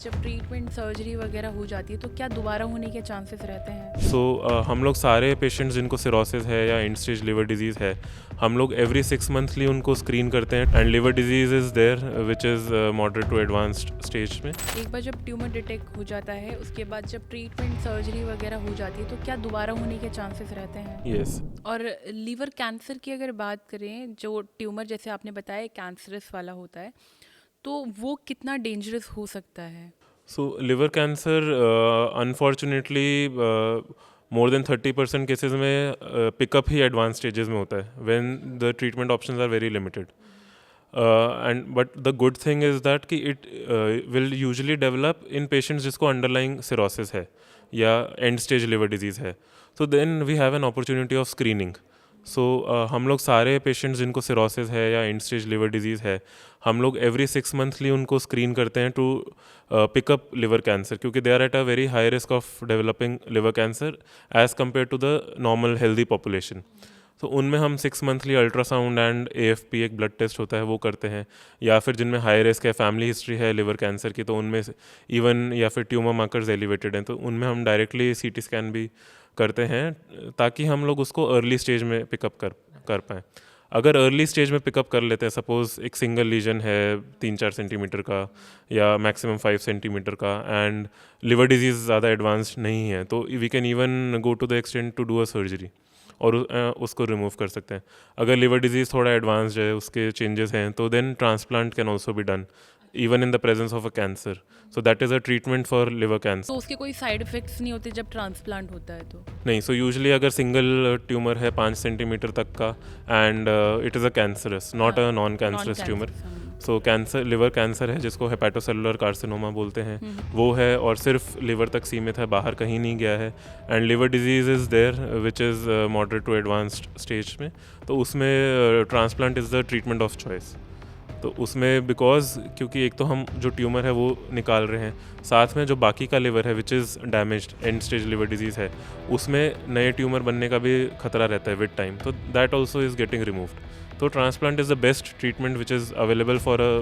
जब treatment surgery वगैरह हो जाती है तो क्या दोबारा होने के चांसेस रहते हैं? हम लोग सारे पेशेंट्स जिनको सिरोसिस है या एंड स्टेज लिवर डिजीज़ है, हम लोग एवरी 6 मंथली उनको स्क्रीन करते हैं and liver disease is there which is moderate to advanced stage में। एक बार जब ट्यूमर डिटेक्ट हो जाता है उसके बाद जब ट्रीटमेंट सर्जरी वगैरह हो जाती है तो क्या दोबारा होने के चांसेस रहते हैं? यस। और लीवर कैंसर की अगर बात करें, जो ट्यूमर जैसे आपने बताया कैंसरस वाला होता है, तो वो कितना डेंजरस हो सकता है? So liver cancer unfortunately more than 30% cases में पिकअप ही एडवांस स्टेजेस में होता है when the treatment options are very limited. And but the good thing is that कि it will usually develop in patients जिसको अंडरलाइंग सिरोसिस है या end stage liver disease है, so then we have an opportunity of screening. हम लोग सारे patients जिनको cirrhosis है या एंड स्टेज लिवर डिजीज़ है, हम लोग एवरी 6 मंथली उनको स्क्रीन करते हैं टू पिकअप लिवर कैंसर, क्योंकि they are at a very high risk of developing liver cancer as compare to the normal healthy population. तो उनमें हम 6 मंथली अल्ट्रासाउंड एंड AFP एक ब्लड टेस्ट होता है वो करते हैं, या फिर जिनमें हाई रिस्क है, फैमिली हिस्ट्री है लिवर कैंसर की, तो उनमें इवन या फिर ट्यूमर मार्कर्स एलिवेटेड हैं तो उनमें हम डायरेक्टली CT स्कैन भी करते हैं ताकि हम लोग उसको अर्ली स्टेज में पिकअप कर पाएँ। अगर अर्ली स्टेज में पिकअप कर लेते हैं, सपोज एक सिंगल लीजन है 3-4 सेंटीमीटर का या मैक्सिमम 5 सेंटीमीटर का एंड लिवर डिजीज़ ज़्यादा एडवांस्ड नहीं है, तो we can even go to the extent to do a surgery और उसको रिमूव कर सकते हैं। अगर लिवर डिजीज़ थोड़ा एडवांस्ड है, उसके चेंजेस हैं, तो then transplant can also be done even in the presence of a cancer. So that is a treatment for liver cancer. तो उसके कोई साइड इफ़ेक्ट्स नहीं होते जब ट्रांसप्लांट होता है तो? नहीं, सो यूजुअली अगर सिंगल ट्यूमर है 5 सेंटीमीटर तक का and it is a cancerous, not a non cancerous tumour. So cancer, liver cancer है जिसको हेपेटोसेलुलर कार्सिनोमा बोलते हैं, वो है और सिर्फ लिवर तक सीमित है, बाहर कहीं नहीं गया है and liver disease is there which is moderate to advanced stage में, तो उसमें transplant is the treatment of choice. तो उसमें बिकॉज क्योंकि एक तो हम जो ट्यूमर है वो निकाल रहे हैं, साथ में जो बाकी का लिवर है which is damaged and stage liver disease है, उसमें नए ट्यूमर बनने का भी खतरा रहता है विद टाइम, तो that also is getting removed. तो transplant is the best treatment which is available for a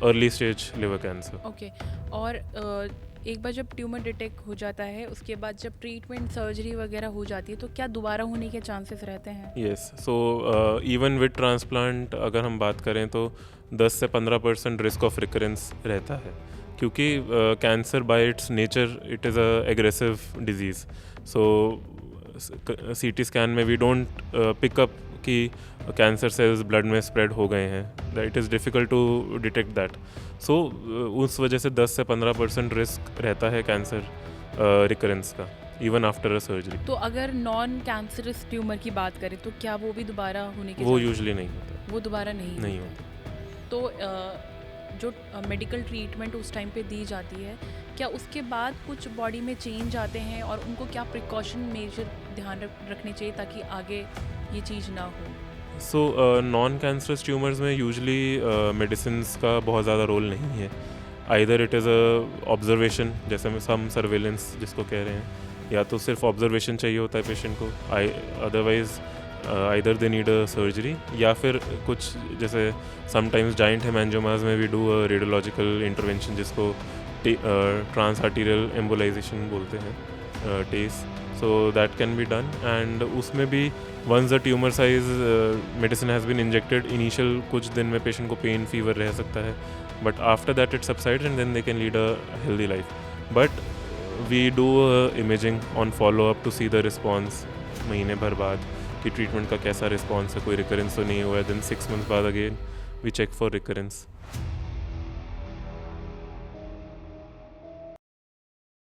early stage liver cancer. Okay. और एक बार जब ट्यूमर डिटेक्ट हो जाता है उसके बाद जब ट्रीटमेंट सर्जरी वगैरह हो जाती है तो क्या दोबारा होने के चांसेस रहते हैं? यस। इवन विद ट्रांसप्लांट अगर हम बात करें तो 10 से 15% रिस्क ऑफ रिकरेंस रहता है, क्योंकि cancer by its nature it is a aggressive disease. CT scan में वी डोंट पिकअप कि कैंसर सेल्स ब्लड में स्प्रेड हो गए हैं, it is difficult to detect that. उस वजह से 10 से 15% रिस्क रहता है कैंसर रिकरेंस का इवन आफ्टर अ सर्जरी। तो अगर नॉन कैंसरस ट्यूमर की बात करें तो क्या वो भी दोबारा होने के वो chances- यूजुअली नहीं होता। वो दोबारा नहीं होता। तो जो मेडिकल ट्रीटमेंट उस टाइम पे दी जाती है, क्या उसके बाद कुछ बॉडी में चेंज आते हैं और उनको क्या प्रिकॉशन मेजर ध्यान रखने चाहिए ताकि आगे ये चीज़ ना हो? नॉन कैंसरस ट्यूमर्स में यूजुअली मेडिसिन्स का बहुत ज़्यादा रोल नहीं है। Either it is a observation, जैसे में सम सर्वेलेंस जिसको कह रहे हैं, या तो सिर्फ ऑब्जर्वेशन चाहिए होता है पेशेंट को, otherwise either they need a surgery, या फिर कुछ जैसे समटाइम्स जाइंट हेमेंजियोमास में we do a radiological intervention जिसको ट्रांस आर्टीरियल एम्बोलाइजेशन बोलते हैं, TACE. So that can be done and उसमें भी once the tumour size medicine has been injected, initial कुछ दिन में पेशेंट को पेन फीवर रह सकता है, but after that it subsides and then they can lead a healthy life. But we do imaging on follow up to see the response महीने भर बाद कि ट्रीटमेंट का कैसा रिस्पॉन्स है, कोई रिकरेंस तो नहीं हुआ है, देन 6 मंथ्स बाद again we check for recurrence.